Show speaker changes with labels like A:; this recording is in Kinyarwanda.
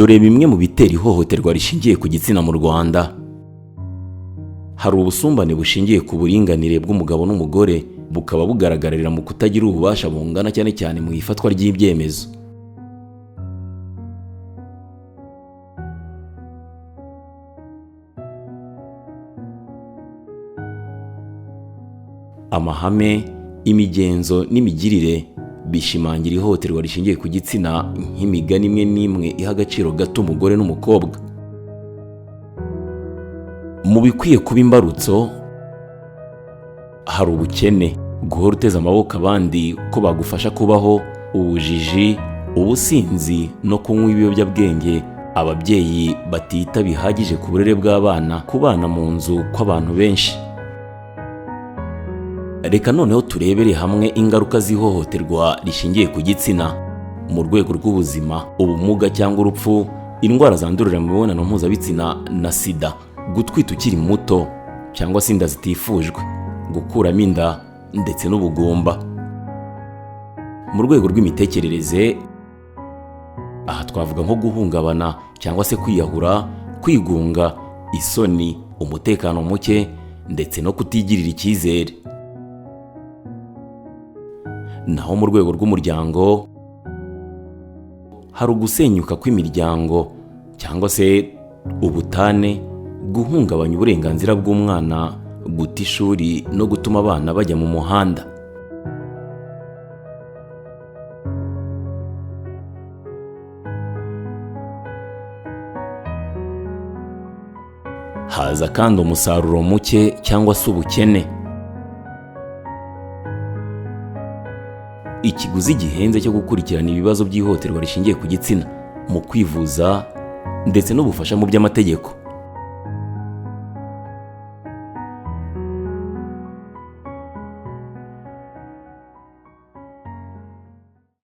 A: Dore bimwe mu bitera ihohoterwa rishingiye ku gitsina mu Rwanda. Hari ubusumbane bushingiye ku buringanire bw'umugabo n'umugore, bukaba bugaragarira mu kutagira ububasha bungana cyane cyane mu ifatwa ry'ibyemezo. Amahame, imigenzo n'imigirire bishimangira ihohoterwa rishingiye ku gitsina nk'imigani imwe n'imwe iha agaciro gato umugore n'umukobwa. Mu bikwiye kuba imbarutso hari ubukene, guhora uteze amaboko abandi ko bagufasha kubaho, ubujiji, ubusinzi no kunywa ibiyobyabwenge, ababyeyi batita bihagije ku burere bw'abana, kubana mu nzu kw'abantu benshi. Reka noneho turebere hamwe ingaruka z'ihohoterwa rishingiye ku gitsina mu rwego rw'ubuzima, ubumuga cyangwa urupfu, indwara zandurira mu mibonano mpuzabitsina na sida, gutwita ukiri muto cyangwa se inda zitifujwe, gukuramo inda ndetse n'ubugumba. Mu rwego rw'imitekerereze, aha twavuga nko guhungabana cyangwa se kwiyahura, kwigunga, isoni, umutekano muke ndetse no kutigirira icyizere. Naho mu rwego rw'umuryango, hari ugusenyuka kw'imiryango cyangwa se ubutane, guhungabanya uburenganzira bw'umwana, guta ishuri no gutuma abana bajya mu muhanda. Haza kandi umusaruro muke cyangwa se ubukene. Ikiguzi gihenze cyo gukurikirana ibibazo by'ihohoterwa rishingiye ku gitsina mu kwivuza ndetse n'ubufasha mu by'amategeko.